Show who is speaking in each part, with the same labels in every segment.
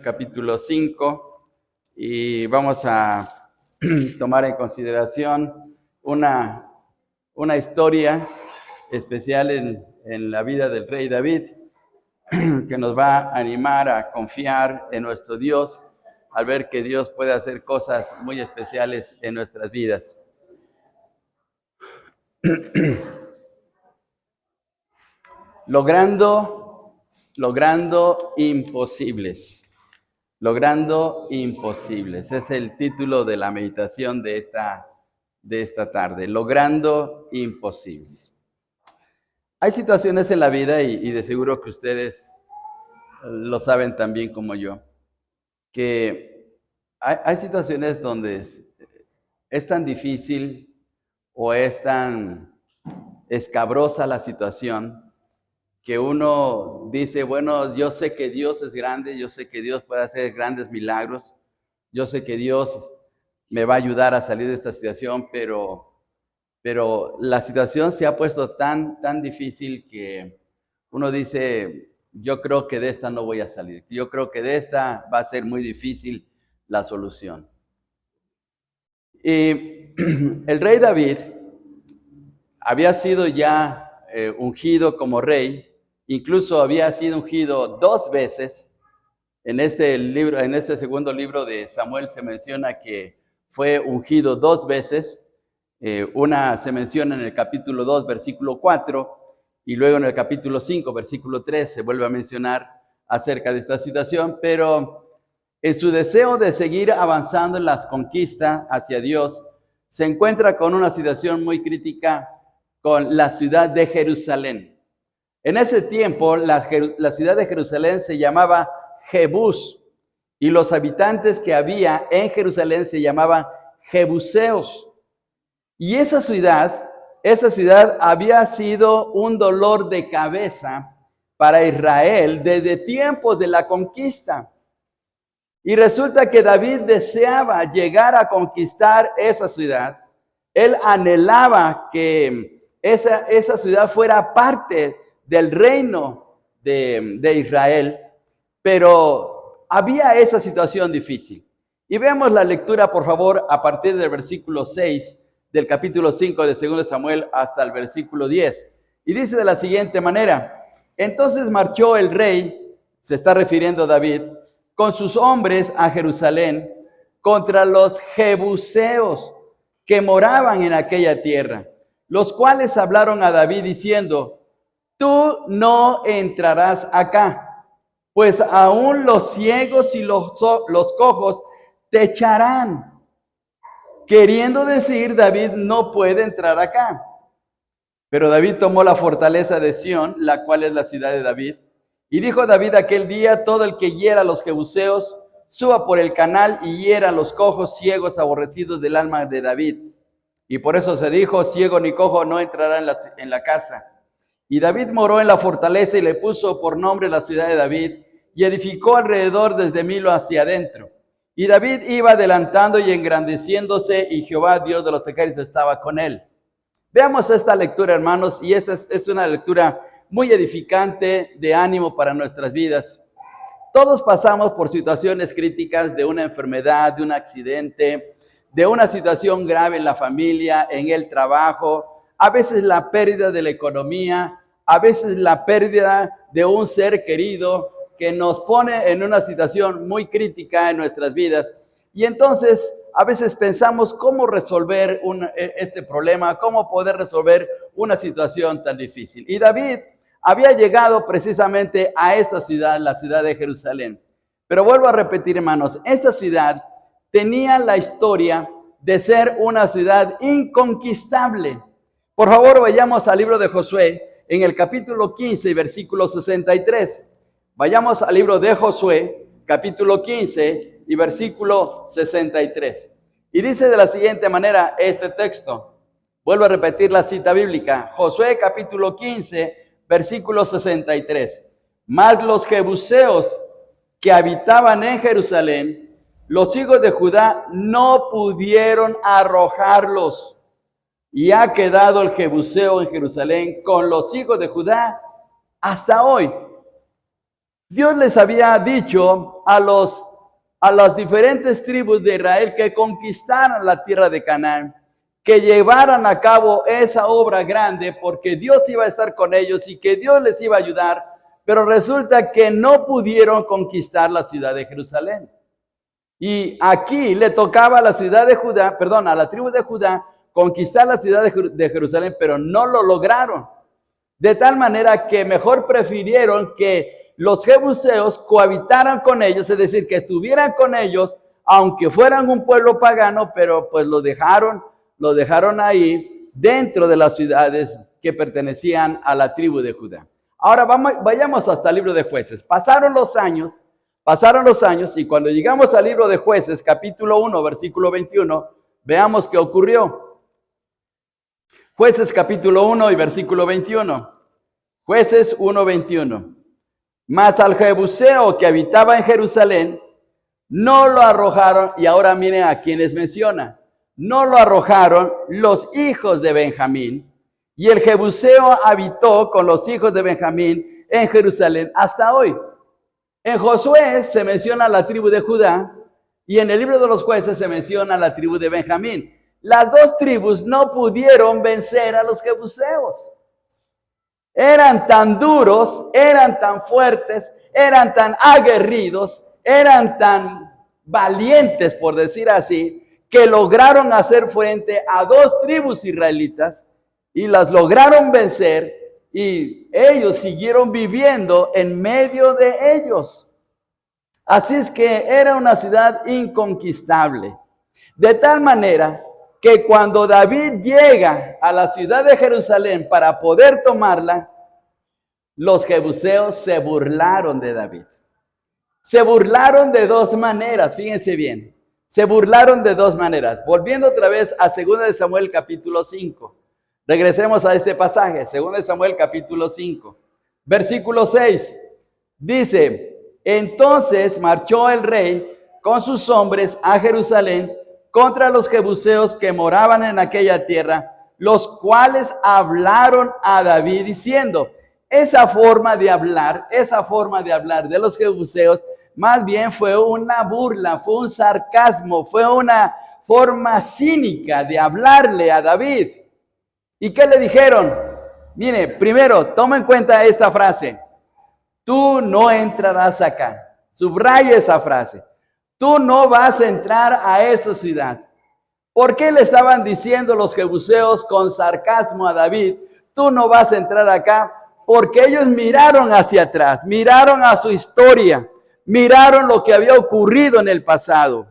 Speaker 1: capítulo 5 y vamos a tomar en consideración una historia especial en la vida del rey David que nos va a animar a confiar en nuestro Dios al ver que Dios puede hacer cosas muy especiales en nuestras vidas. Logrando imposibles. Logrando imposibles. Es el título de la meditación de esta tarde. Logrando imposibles. Hay situaciones en la vida, y de seguro que ustedes lo saben tan bien como yo, que hay situaciones donde es tan difícil o es tan escabrosa la situación que uno dice, bueno, yo sé que Dios es grande, yo sé que Dios puede hacer grandes milagros, yo sé que Dios me va a ayudar a salir de esta situación, pero la situación se ha puesto tan difícil que uno dice, yo creo que de esta no voy a salir, yo creo que de esta va a ser muy difícil la solución. Y el rey David había sido ya ungido como rey. Incluso había sido ungido 2 veces. En este segundo libro de Samuel se menciona que fue ungido 2 veces. Una se menciona en el capítulo 2, versículo 4, y luego en el capítulo 5, versículo 3, se vuelve a mencionar acerca de esta situación, pero en su deseo de seguir avanzando en las conquistas hacia Dios, se encuentra con una situación muy crítica con la ciudad de Jerusalén. En ese tiempo, la ciudad de Jerusalén se llamaba Jebús, y los habitantes que había en Jerusalén se llamaban jebuseos. Y esa ciudad había sido un dolor de cabeza para Israel desde tiempos de la conquista. Y resulta que David deseaba llegar a conquistar esa ciudad. Él anhelaba que esa ciudad fuera parte del reino de Israel, pero había esa situación difícil. Y veamos la lectura, por favor, a partir del versículo 6 del capítulo 5 de 2 Samuel hasta el versículo 10. Y dice de la siguiente manera: entonces marchó el rey, se está refiriendo a David, con sus hombres a Jerusalén contra los jebuseos que moraban en aquella tierra, los cuales hablaron a David diciendo: tú no entrarás acá, pues aún los ciegos y los cojos te echarán. Queriendo decir, David no puede entrar acá. Pero David tomó la fortaleza de Sión, la cual es la ciudad de David. Y dijo David aquel día: todo el que hiera a los jebuseos, suba por el canal y hiera a los cojos, ciegos, aborrecidos del alma de David. Y por eso se dijo: ciego ni cojo no entrará en la casa. Y David moró en la fortaleza y le puso por nombre la ciudad de David, y edificó alrededor desde Milo hacia adentro. Y David iba adelantando y engrandeciéndose, y Jehová, Dios de los ejércitos, estaba con él. Veamos esta lectura, hermanos, y esta es una lectura muy edificante de ánimo para nuestras vidas. Todos pasamos por situaciones críticas de una enfermedad, de un accidente, de una situación grave en la familia, en el trabajo, a veces la pérdida de la economía, a veces la pérdida de un ser querido que nos pone en una situación muy crítica en nuestras vidas. Y entonces a veces pensamos cómo resolver este problema, cómo poder resolver una situación tan difícil. Y David había llegado precisamente a esta ciudad, la ciudad de Jerusalén. Pero vuelvo a repetir, hermanos, esta ciudad tenía la historia de ser una ciudad inconquistable. Por favor, vayamos al libro de Josué, en el capítulo 15, versículo 63. Vayamos al libro de Josué, capítulo 15 y versículo 63. Y dice de la siguiente manera este texto. Vuelvo a repetir la cita bíblica. Josué, capítulo 15, versículo 63. Mas los jebuseos que habitaban en Jerusalén, los hijos de Judá no pudieron arrojarlos. Y ha quedado el jebuseo en Jerusalén con los hijos de Judá hasta hoy. Dios les había dicho a las diferentes tribus de Israel que conquistaran la tierra de Canaán, que llevaran a cabo esa obra grande, porque Dios iba a estar con ellos y que Dios les iba a ayudar, pero resulta que no pudieron conquistar la ciudad de Jerusalén. Y aquí le tocaba a la ciudad de Judá, perdón, a la tribu de Judá, conquistar la ciudad de Jerusalén, pero no lo lograron. De tal manera que mejor prefirieron que los jebuseos cohabitaran con ellos, es decir, que estuvieran con ellos, aunque fueran un pueblo pagano, pero pues lo dejaron ahí dentro de las ciudades que pertenecían a la tribu de Judá. Ahora vayamos hasta el libro de Jueces. Pasaron los años y cuando llegamos al libro de Jueces, capítulo 1, versículo 21, veamos qué ocurrió. Jueces capítulo 1 y versículo 21. Jueces 1, 21. Mas al jebuseo que habitaba en Jerusalén, no lo arrojaron, y ahora miren a quienes menciona, no lo arrojaron los hijos de Benjamín, y el jebuseo habitó con los hijos de Benjamín en Jerusalén hasta hoy. En Josué se menciona la tribu de Judá, y en el libro de los Jueces se menciona la tribu de Benjamín. Las dos tribus no pudieron vencer a los jebuseos. Eran tan duros, eran tan fuertes, eran tan aguerridos, eran tan valientes, por decir así, que lograron hacer frente a dos tribus israelitas y las lograron vencer, y ellos siguieron viviendo en medio de ellos. Así es que era una ciudad inconquistable. De tal manera que cuando David llega a la ciudad de Jerusalén para poder tomarla, los jebuseos se burlaron de David. Se burlaron de dos maneras, fíjense bien. Se burlaron de dos maneras. Volviendo otra vez a 2 de Samuel capítulo 5. Regresemos a este pasaje, 2 de Samuel capítulo 5. Versículo 6. Dice, entonces marchó el rey con sus hombres a Jerusalén contra los jebuseos que moraban en aquella tierra, los cuales hablaron a David diciendo, esa forma de hablar de los jebuseos, más bien fue una burla, fue un sarcasmo, fue una forma cínica de hablarle a David. ¿Y qué le dijeron? Mire, primero, toma en cuenta esta frase. Tú no entrarás acá. Subraya esa frase. Tú no vas a entrar a esa ciudad. ¿Por qué le estaban diciendo los jebuseos con sarcasmo a David? Tú no vas a entrar acá. Porque ellos miraron hacia atrás, miraron a su historia, miraron lo que había ocurrido en el pasado.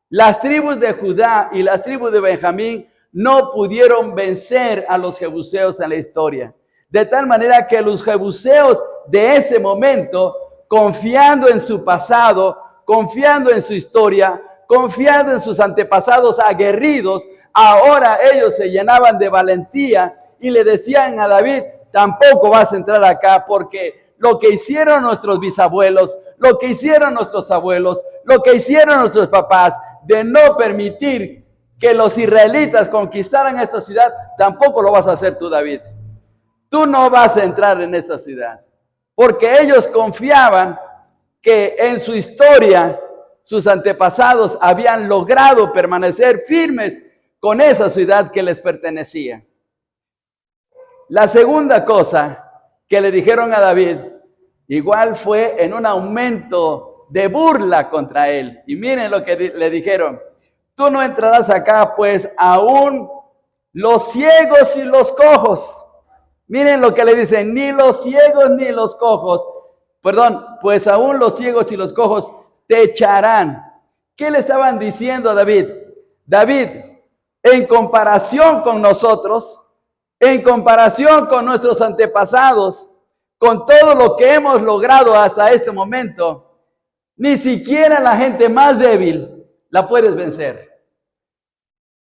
Speaker 1: Las tribus de Judá y las tribus de Benjamín no pudieron vencer a los jebuseos en la historia. De tal manera que los jebuseos de ese momento, confiando en su pasado, confiando en su historia, confiando en sus antepasados aguerridos, ahora ellos se llenaban de valentía y le decían a David, tampoco vas a entrar acá, porque lo que hicieron nuestros bisabuelos, lo que hicieron nuestros abuelos, lo que hicieron nuestros papás, de no permitir que los israelitas conquistaran esta ciudad, tampoco lo vas a hacer tú, David. Tú no vas a entrar en esta ciudad, porque ellos confiaban que en su historia sus antepasados habían logrado permanecer firmes con esa ciudad que les pertenecía. La segunda cosa que le dijeron a David, igual fue en un aumento de burla contra él. Y miren lo que le dijeron, tú no entrarás acá, pues aún los ciegos y los cojos. Miren lo que le dicen, ni los ciegos ni los cojos, pues aún los ciegos y los cojos te echarán. ¿Qué le estaban diciendo a David? David, en comparación con nosotros, en comparación con nuestros antepasados, con todo lo que hemos logrado hasta este momento, ni siquiera la gente más débil la puedes vencer.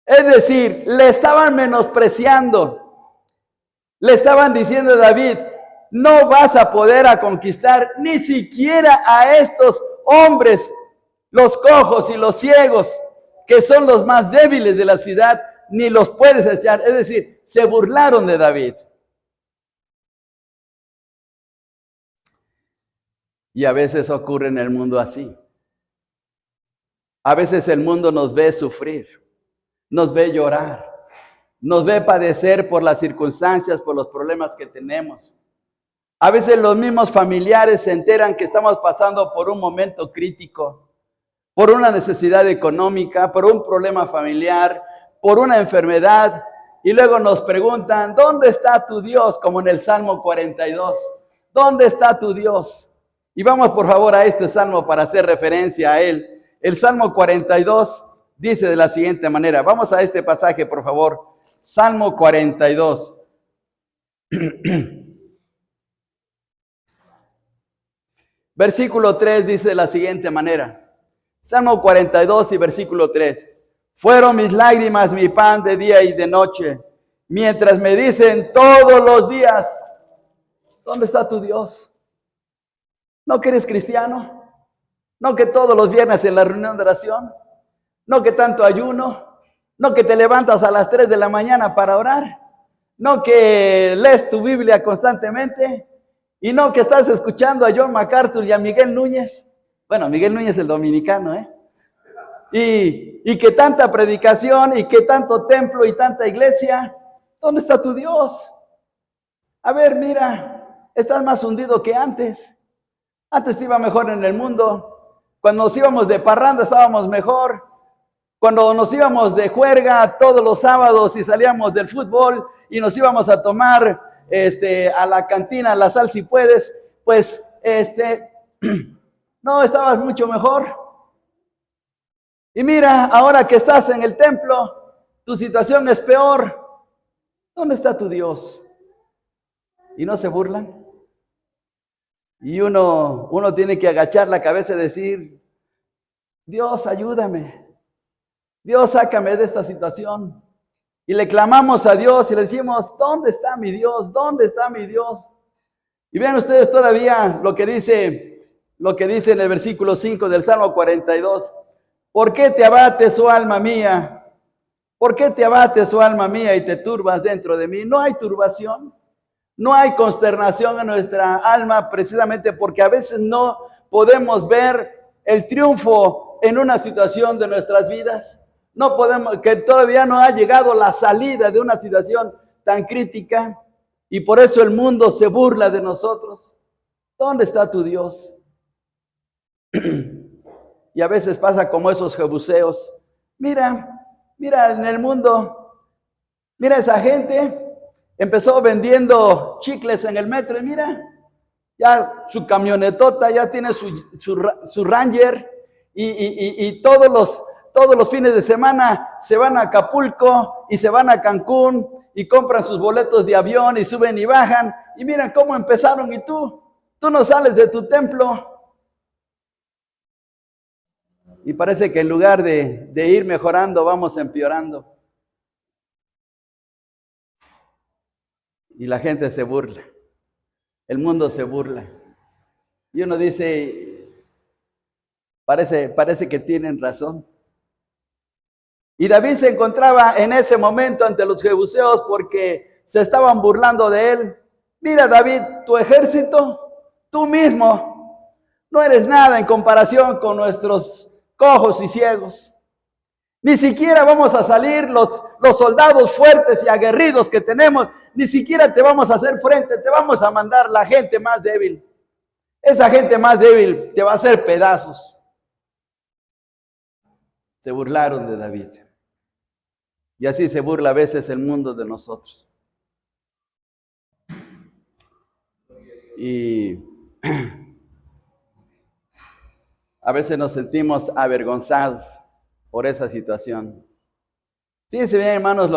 Speaker 1: Es decir, le estaban menospreciando, le estaban diciendo a David, no vas a poder conquistar ni siquiera a estos hombres, los cojos y los ciegos, que son los más débiles de la ciudad, ni los puedes echar. Es decir, se burlaron de David. Y a veces ocurre en el mundo así. A veces el mundo nos ve sufrir, nos ve llorar, nos ve padecer por las circunstancias, por los problemas que tenemos. A veces los mismos familiares se enteran que estamos pasando por un momento crítico, por una necesidad económica, por un problema familiar, por una enfermedad, y luego nos preguntan, ¿dónde está tu Dios? Como en el Salmo 42, ¿dónde está tu Dios? Y vamos por favor a este salmo para hacer referencia a él. El Salmo 42 dice de la siguiente manera, vamos a este pasaje por favor, Salmo 42. Versículo 3 dice de la siguiente manera, Salmo 42 y versículo 3. Fueron mis lágrimas mi pan de día y de noche, mientras me dicen todos los días, ¿dónde está tu Dios? ¿No que eres cristiano? ¿No que todos los viernes en la reunión de oración? ¿No que tanto ayuno? ¿No que te levantas a las 3 de la mañana para orar? ¿No que lees tu Biblia constantemente? ¿Y no que estás escuchando a John MacArthur y a Miguel Núñez? Bueno, Miguel Núñez es el dominicano, ¿eh? Y que tanta predicación y que tanto templo y tanta iglesia, ¿dónde está tu Dios? A ver, mira, estás más hundido que antes. Antes te iba mejor en el mundo. Cuando nos íbamos de parranda estábamos mejor. Cuando nos íbamos de juerga todos los sábados y salíamos del fútbol y nos íbamos a tomar a la cantina, la sal si puedes, pues no, estabas mucho mejor. Y mira, ahora que estás en el templo, tu situación es peor. ¿Dónde está tu Dios? ¿Y no se burlan? Y uno tiene que agachar la cabeza y decir, Dios, ayúdame. Dios, sácame de esta situación. Y le clamamos a Dios y le decimos, ¿dónde está mi Dios? ¿Dónde está mi Dios? Y vean ustedes todavía lo que dice en el versículo 5 del Salmo 42. ¿Por qué te abates, oh alma mía? ¿Por qué te abates, oh alma mía, y te turbas dentro de mí? No hay turbación, no hay consternación en nuestra alma, precisamente porque a veces no podemos ver el triunfo en una situación de nuestras vidas. No podemos, que todavía no ha llegado la salida de una situación tan crítica, y por eso el mundo se burla de nosotros. ¿Dónde está tu Dios? Y a veces pasa como esos jebuseos. Mira en el mundo, mira esa gente, empezó vendiendo chicles en el metro y mira, ya su camionetota, ya tiene su Ranger y todos los fines de semana se van a Acapulco y se van a Cancún y compran sus boletos de avión y suben y bajan y miran cómo empezaron y tú no sales de tu templo. Y parece que en lugar de ir mejorando, vamos empeorando. Y la gente se burla. El mundo se burla. Y uno dice, parece que tienen razón. Y David se encontraba en ese momento ante los jebuseos porque se estaban burlando de él. Mira, David, tu ejército, tú mismo, no eres nada en comparación con nuestros cojos y ciegos. Ni siquiera vamos a salir los soldados fuertes y aguerridos que tenemos, ni siquiera te vamos a hacer frente, te vamos a mandar la gente más débil. Esa gente más débil te va a hacer pedazos. Se burlaron de David. Y así se burla a veces el mundo de nosotros. Y a veces nos sentimos avergonzados por esa situación. Fíjense bien, hermanos,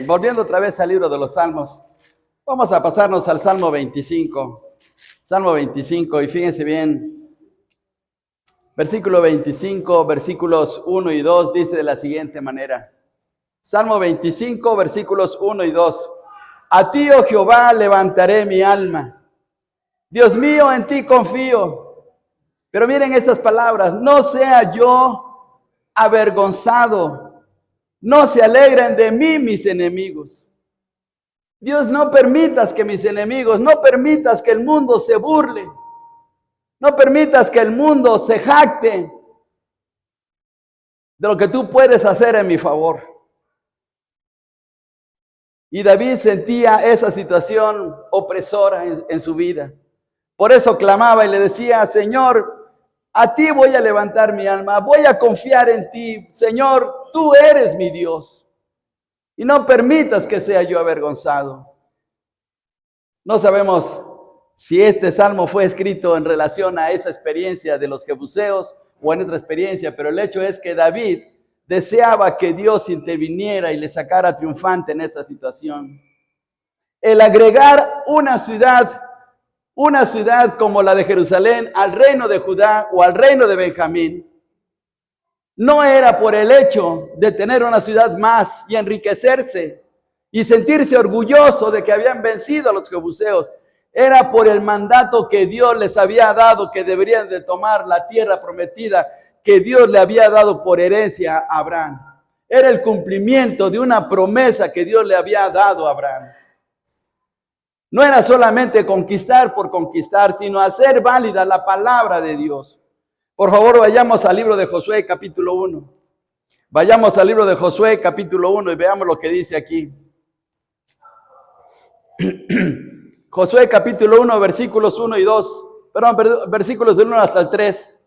Speaker 1: volviendo otra vez al libro de los Salmos, vamos a pasarnos al Salmo 25. Salmo 25, y fíjense bien, versículo 25, versículos 1 y 2, dice de la siguiente manera. Salmo 25, versículos 1 y 2. A ti, oh Jehová, levantaré mi alma. Dios mío, en ti confío. Pero miren estas palabras, no sea yo avergonzado, no se alegren de mí mis enemigos. Dios, no permitas que mis enemigos, no permitas que el mundo se burle. No permitas que el mundo se jacte de lo que tú puedes hacer en mi favor. Y David sentía esa situación opresora en su vida. Por eso clamaba y le decía, Señor, a ti voy a levantar mi alma, voy a confiar en ti. Señor, tú eres mi Dios. Y no permitas que sea yo avergonzado. No sabemos si este salmo fue escrito en relación a esa experiencia de los jebuseos o en otra experiencia, pero el hecho es que David deseaba que Dios interviniera y le sacara triunfante en esa situación. El agregar una ciudad como la de Jerusalén al reino de Judá o al reino de Benjamín, no era por el hecho de tener una ciudad más y enriquecerse y sentirse orgulloso de que habían vencido a los jebuseos. Era por el mandato que Dios les había dado, que deberían de tomar la tierra prometida que Dios le había dado por herencia a Abraham. Era el cumplimiento de una promesa que Dios le había dado a Abraham. No era solamente conquistar por conquistar, sino hacer válida la palabra de Dios. Por favor, vayamos al libro de Josué, capítulo 1. Vayamos al libro de Josué, capítulo 1, y veamos lo que dice aquí. Josué, capítulo 1, versículos 1 y 2. Versículos del 1 hasta el 3.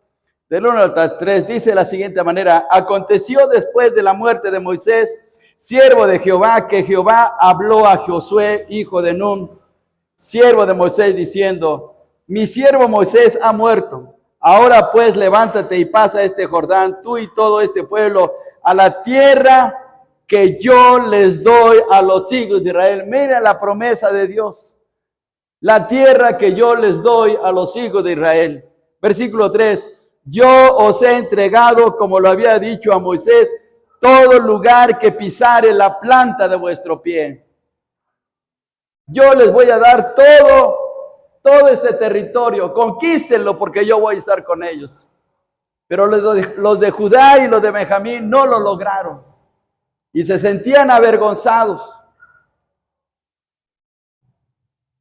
Speaker 1: Del 1 hasta el 3 dice de la siguiente manera. Aconteció después de la muerte de Moisés, siervo de Jehová, que Jehová habló a Josué, hijo de Nun, siervo de Moisés, diciendo, mi siervo Moisés ha muerto. Ahora pues levántate y pasa este Jordán, tú y todo este pueblo, a la tierra que yo les doy a los hijos de Israel. Mira la promesa de Dios. La tierra que yo les doy a los hijos de Israel. Versículo 3. Yo os he entregado, como lo había dicho a Moisés, todo lugar que pisare la planta de vuestro pie. Yo les voy a dar todo este territorio. Conquístenlo porque yo voy a estar con ellos. Pero los de Judá y los de Benjamín no lo lograron. Y se sentían avergonzados.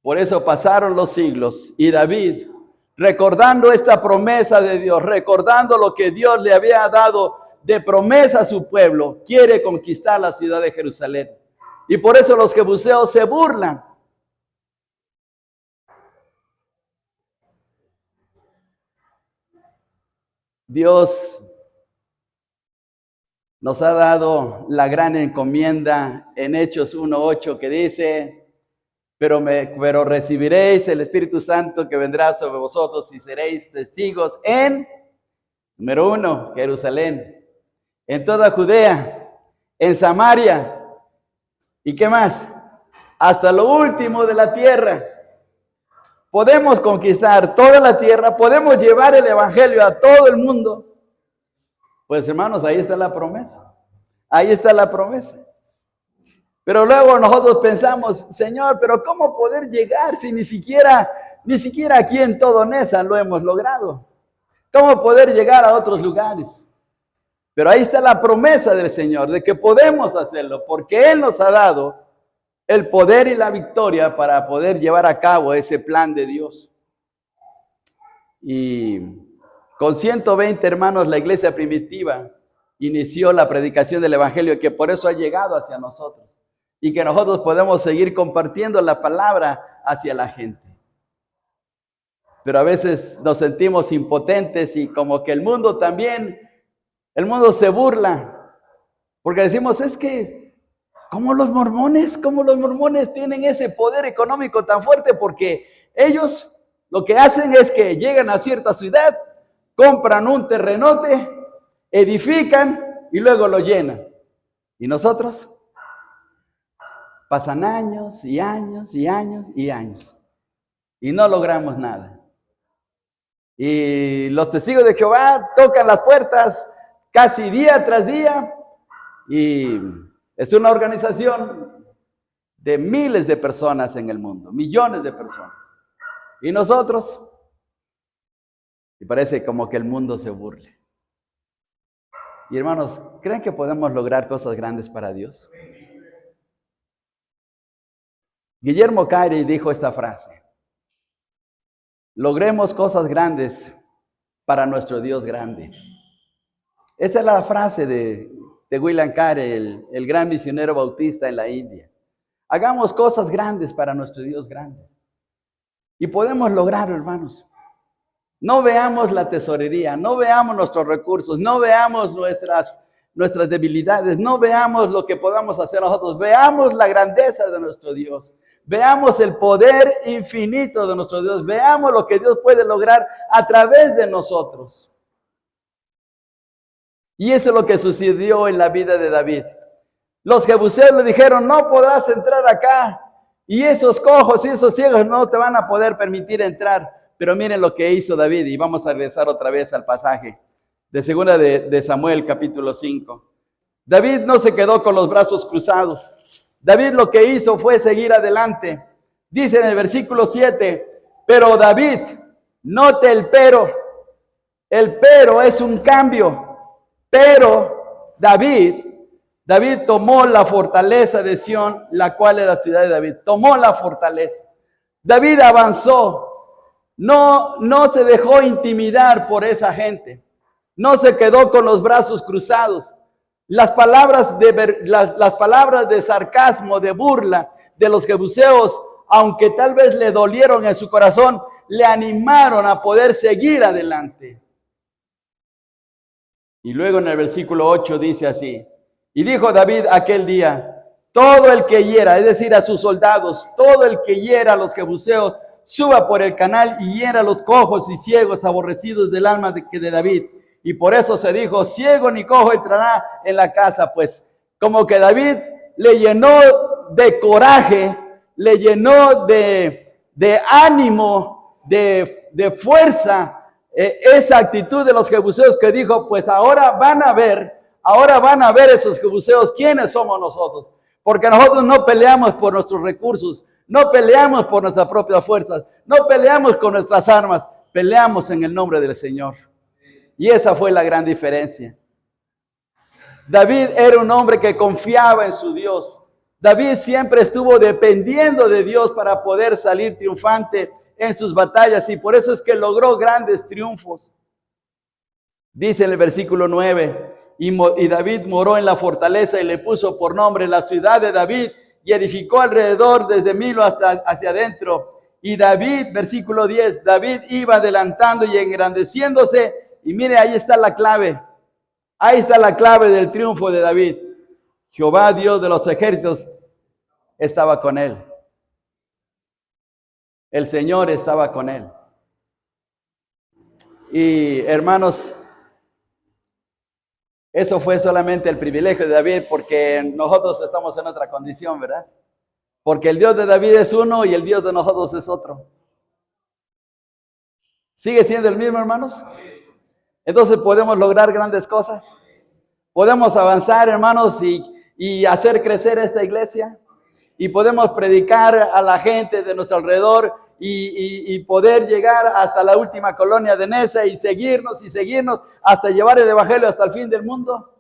Speaker 1: Por eso pasaron los siglos y David, recordando esta promesa de Dios, recordando lo que Dios le había dado de promesa a su pueblo, quiere conquistar la ciudad de Jerusalén. Y por eso los jebuseos se burlan. Dios nos ha dado la gran encomienda en Hechos 1:8 que dice, pero recibiréis el Espíritu Santo que vendrá sobre vosotros y seréis testigos en, número 1, Jerusalén, en toda Judea, en Samaria, ¿y qué más? Hasta lo último de la tierra. Podemos conquistar toda la tierra, podemos llevar el evangelio a todo el mundo. Pues hermanos, ahí está la promesa. Ahí está la promesa. Pero luego nosotros pensamos, Señor, pero ¿cómo poder llegar si ni siquiera aquí en todo Nesa lo hemos logrado? ¿Cómo poder llegar a otros lugares? Pero ahí está la promesa del Señor, de que podemos hacerlo, porque Él nos ha dado el poder y la victoria para poder llevar a cabo ese plan de Dios. Y con 120 hermanos, la iglesia primitiva inició la predicación del evangelio, que por eso ha llegado hacia nosotros. Y que nosotros podemos seguir compartiendo la palabra hacia la gente. Pero a veces nos sentimos impotentes y como que el mundo se burla. Porque decimos, es que, ¿cómo los mormones tienen ese poder económico tan fuerte? Porque ellos lo que hacen es que llegan a cierta ciudad, compran un terrenote, edifican y luego lo llenan. ¿Y nosotros? Pasan años y años y años y años y no logramos nada. Y los testigos de Jehová tocan las puertas casi día tras día y es una organización de miles de personas en el mundo, millones de personas. Y nosotros, y parece como que el mundo se burle. Y hermanos, ¿creen que podemos lograr cosas grandes para Dios? Guillermo Carey dijo esta frase: logremos cosas grandes para nuestro Dios grande. Esa es la frase de William Carey, el gran misionero bautista en la India. Hagamos cosas grandes para nuestro Dios grande. Y podemos lograrlo, hermanos. No veamos la tesorería, no veamos nuestros recursos, no veamos nuestras debilidades, no veamos lo que podamos hacer nosotros. Veamos la grandeza de nuestro Dios. Veamos el poder infinito de nuestro Dios. Veamos lo que Dios puede lograr a través de nosotros. Y eso es lo que sucedió en la vida de David. Los jebuseos le dijeron, no podrás entrar acá. Y esos cojos y esos ciegos no te van a poder permitir entrar. Pero miren lo que hizo David. Y vamos a regresar otra vez al pasaje de segunda de Samuel, capítulo 5. David no se quedó con los brazos cruzados. David lo que hizo fue seguir adelante. Dice en el versículo 7, pero David, note el pero. El pero es un cambio. Pero David tomó la fortaleza de Sión, la cual era la ciudad de David. Tomó la fortaleza. David avanzó. No se dejó intimidar por esa gente. No se quedó con los brazos cruzados. Las palabras de sarcasmo, de burla de los jebuseos, aunque tal vez le dolieron en su corazón, le animaron a poder seguir adelante. Y luego en el versículo 8 dice así, y dijo David aquel día, todo el que hiera, es decir, a sus soldados, todo el que hiera a los jebuseos, suba por el canal y hiera a los cojos y ciegos aborrecidos del alma de David. Y por eso se dijo, ciego ni cojo entrará en la casa, pues como que David le llenó de coraje, le llenó de ánimo, de fuerza, esa actitud de los jebuseos que dijo, pues ahora van a ver esos jebuseos quiénes somos nosotros. Porque nosotros no peleamos por nuestros recursos, no peleamos por nuestras propias fuerzas, no peleamos con nuestras armas, peleamos en el nombre del Señor. Y esa fue la gran diferencia. David era un hombre que confiaba en su Dios. David siempre estuvo dependiendo de Dios para poder salir triunfante en sus batallas y por eso es que logró grandes triunfos. Dice en el versículo 9, y David moró en la fortaleza y le puso por nombre la ciudad de David y edificó alrededor desde Milo hasta hacia adentro. Y David, versículo 10, David iba adelantando y engrandeciéndose. Y mire, ahí está la clave. Ahí está la clave del triunfo de David. Jehová, Dios de los ejércitos, estaba con él. El Señor estaba con él. Y hermanos, eso fue solamente el privilegio de David porque nosotros estamos en otra condición, ¿verdad? Porque el Dios de David es uno y el Dios de nosotros es otro. ¿Sigue siendo el mismo, hermanos? Entonces podemos lograr grandes cosas. Podemos avanzar, hermanos, y hacer crecer esta iglesia. Y podemos predicar a la gente de nuestro alrededor y poder llegar hasta la última colonia de Neza y seguirnos hasta llevar el evangelio hasta el fin del mundo.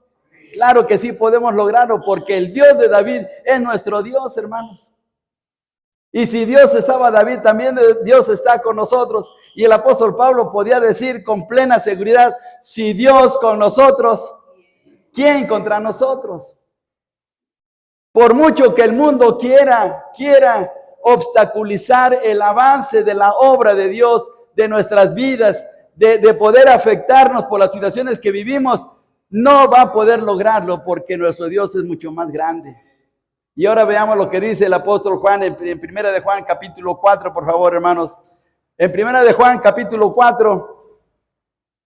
Speaker 1: Claro que sí podemos lograrlo porque el Dios de David es nuestro Dios, hermanos. Y si Dios estaba David, también Dios está con nosotros. Y el apóstol Pablo podía decir con plena seguridad, si Dios con nosotros, ¿quién contra nosotros? Por mucho que el mundo quiera obstaculizar el avance de la obra de Dios, de nuestras vidas, de poder afectarnos por las situaciones que vivimos, no va a poder lograrlo porque nuestro Dios es mucho más grande. Y ahora veamos lo que dice el apóstol Juan en Primera de Juan capítulo 4, por favor, hermanos. En Primera de Juan capítulo 4,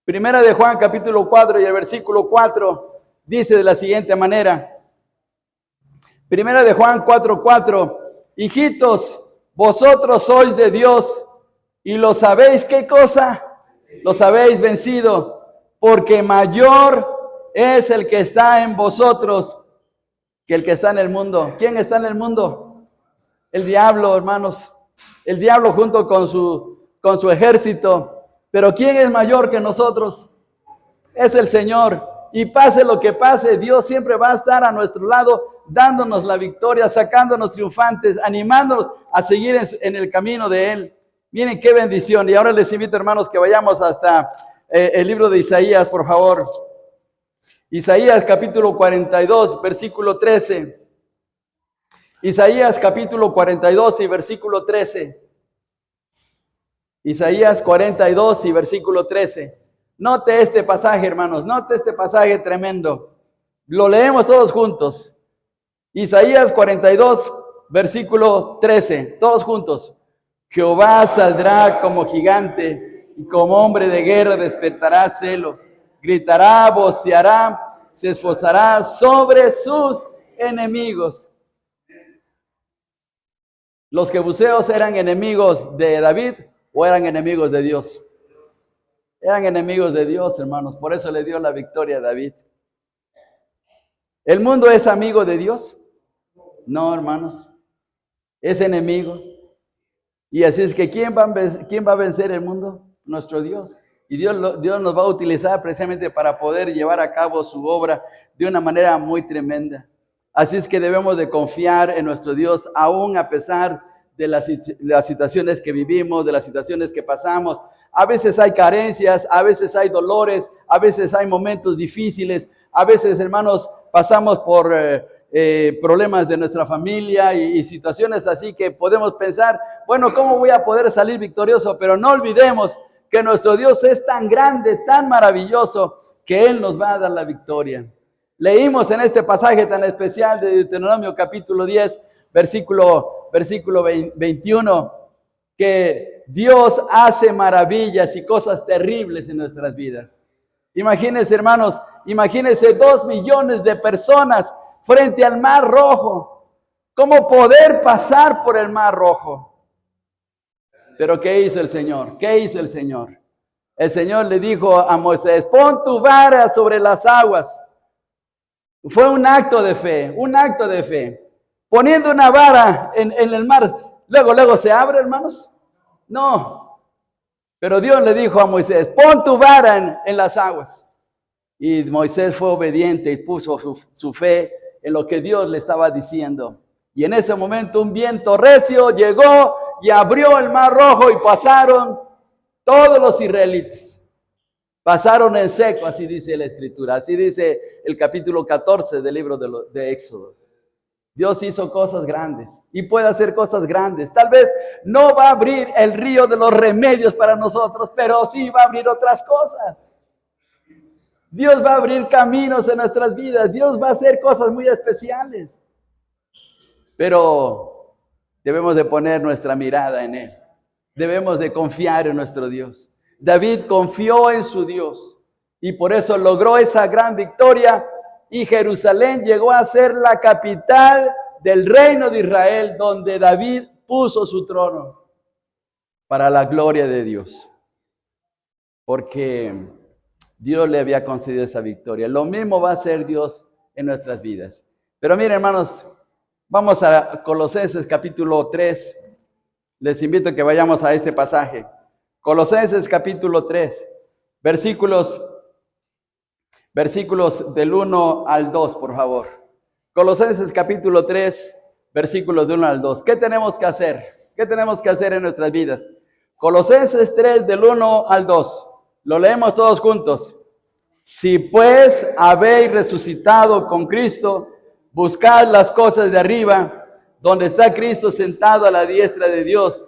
Speaker 1: Primera de Juan capítulo 4 y el versículo 4 dice de la siguiente manera. Primera de Juan 4:4, hijitos, vosotros sois de Dios y lo sabéis, ¿qué cosa? Los habéis vencido, porque mayor es el que está en vosotros que el que está en el mundo. ¿Quién está en el mundo? El diablo, hermanos. El diablo junto con su ejército. Pero ¿quién es mayor que nosotros? Es el Señor. Y pase lo que pase, Dios siempre va a estar a nuestro lado, dándonos la victoria, sacándonos triunfantes, animándonos a seguir en el camino de Él. Miren qué bendición. Y ahora les invito, hermanos, que vayamos hasta el libro de Isaías, por favor. Isaías capítulo 42, versículo 13. Isaías capítulo 42 y versículo 13. Isaías 42 y versículo 13. Note este pasaje, hermanos, note este pasaje tremendo. Lo leemos todos juntos. Isaías 42, versículo 13, todos juntos. Jehová saldrá como gigante y como hombre de guerra despertará celo. Gritará, voceará, se esforzará sobre sus enemigos. ¿Los jebuseos eran enemigos de David o eran enemigos de Dios? Eran enemigos de Dios, hermanos. Por eso le dio la victoria a David. ¿El mundo es amigo de Dios? No, hermanos. Es enemigo. Y así es que ¿quién va a vencer el mundo? Nuestro Dios. Y Dios nos va a utilizar precisamente para poder llevar a cabo su obra de una manera muy tremenda. Así es que debemos de confiar en nuestro Dios, aún a pesar de las situaciones que vivimos, de las situaciones que pasamos. A veces hay carencias, a veces hay dolores, a veces hay momentos difíciles, a veces, hermanos, pasamos por problemas de nuestra familia y situaciones así que podemos pensar, bueno, ¿cómo voy a poder salir victorioso? Pero no olvidemos que nuestro Dios es tan grande, tan maravilloso, que Él nos va a dar la victoria. Leímos en este pasaje tan especial de Deuteronomio capítulo 10, versículo 21, que Dios hace maravillas y cosas terribles en nuestras vidas. Imagínense, hermanos, imagínense 2 millones de personas frente al Mar Rojo. ¿Cómo poder pasar por el Mar Rojo? Pero ¿qué hizo el Señor? ¿Qué hizo el Señor? El Señor le dijo a Moisés, pon tu vara sobre las aguas. Fue un acto de fe, un acto de fe. Poniendo una vara en el mar, luego se abre, hermanos. No. Pero Dios le dijo a Moisés, pon tu vara en las aguas. Y Moisés fue obediente y puso su fe en lo que Dios le estaba diciendo. Y en ese momento un viento recio llegó y abrió el Mar Rojo y pasaron todos los israelitas. Pasaron en seco, así dice la Escritura. Así dice el capítulo 14 del libro de Éxodo. Dios hizo cosas grandes y puede hacer cosas grandes. Tal vez no va a abrir el río de los remedios para nosotros, pero sí va a abrir otras cosas. Dios va a abrir caminos en nuestras vidas. Dios va a hacer cosas muy especiales. Pero debemos de poner nuestra mirada en Él. Debemos de confiar en nuestro Dios. David confió en su Dios y por eso logró esa gran victoria. Y Jerusalén llegó a ser la capital del reino de Israel, donde David puso su trono para la gloria de Dios. Porque Dios le había concedido esa victoria. Lo mismo va a hacer Dios en nuestras vidas. Pero miren, hermanos, vamos a Colosenses capítulo 3. Les invito a que vayamos a este pasaje. Colosenses capítulo 3, versículos del 1 al 2, por favor. Colosenses capítulo 3, versículos del 1 al 2. ¿Qué tenemos que hacer? ¿Qué tenemos que hacer en nuestras vidas? Colosenses 3, del 1 al 2. Lo leemos todos juntos. Si pues habéis resucitado con Cristo, buscad las cosas de arriba, donde está Cristo sentado a la diestra de Dios.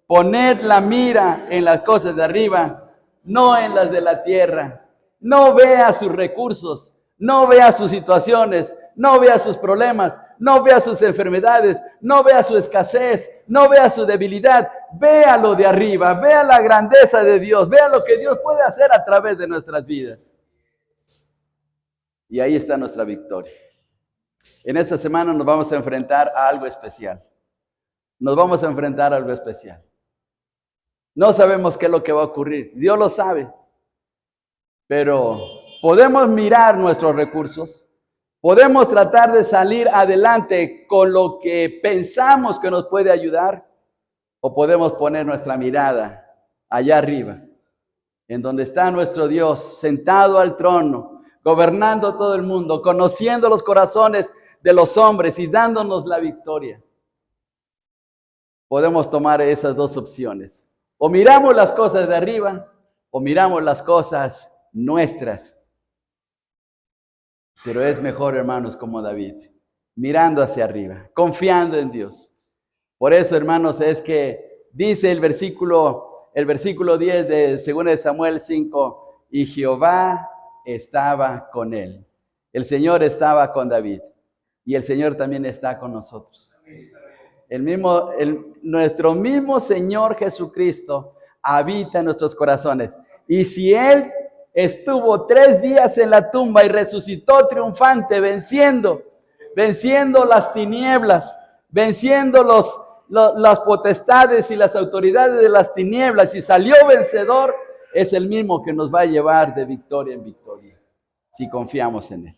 Speaker 1: Poned la mira en las cosas de arriba, no en las de la tierra. No vea sus recursos, no vea sus situaciones, no vea sus problemas, no vea sus enfermedades, no vea su escasez, no vea su debilidad. Vea lo de arriba, vea la grandeza de Dios, vea lo que Dios puede hacer a través de nuestras vidas. Y ahí está nuestra victoria. En esta semana nos vamos a enfrentar a algo especial. Nos vamos a enfrentar a algo especial. No sabemos qué es lo que va a ocurrir. Dios lo sabe. Pero podemos mirar nuestros recursos. Podemos tratar de salir adelante con lo que pensamos que nos puede ayudar. O podemos poner nuestra mirada allá arriba, en donde está nuestro Dios, sentado al trono, gobernando todo el mundo, conociendo los corazones de los hombres y dándonos la victoria. Podemos tomar esas dos opciones. O miramos las cosas de arriba o miramos las cosas nuestras. Pero es mejor, hermanos, como David, mirando hacia arriba, confiando en Dios. Por eso, hermanos, es que dice el versículo 10 de 2 Samuel 5, y Jehová estaba con él. El Señor estaba con David y el Señor también está con nosotros. Nuestro mismo Señor Jesucristo habita en nuestros corazones. Y si Él estuvo 3 días en la tumba y resucitó triunfante, venciendo las tinieblas, venciendo las potestades y las autoridades de las tinieblas, y salió vencedor, es el mismo que nos va a llevar de victoria en victoria, si confiamos en Él.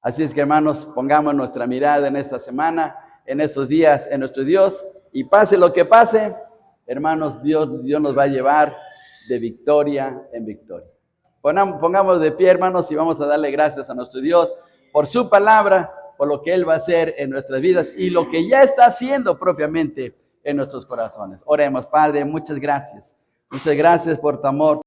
Speaker 1: Así es que, hermanos, pongamos nuestra mirada en esta semana, en estos días, en nuestro Dios, y pase lo que pase, hermanos, Dios nos va a llevar de victoria en victoria. Pongamos de pie, hermanos, y vamos a darle gracias a nuestro Dios por su palabra, por lo que Él va a hacer en nuestras vidas y lo que ya está haciendo propiamente en nuestros corazones. Oremos. Padre, muchas gracias. Muchas gracias por tu amor.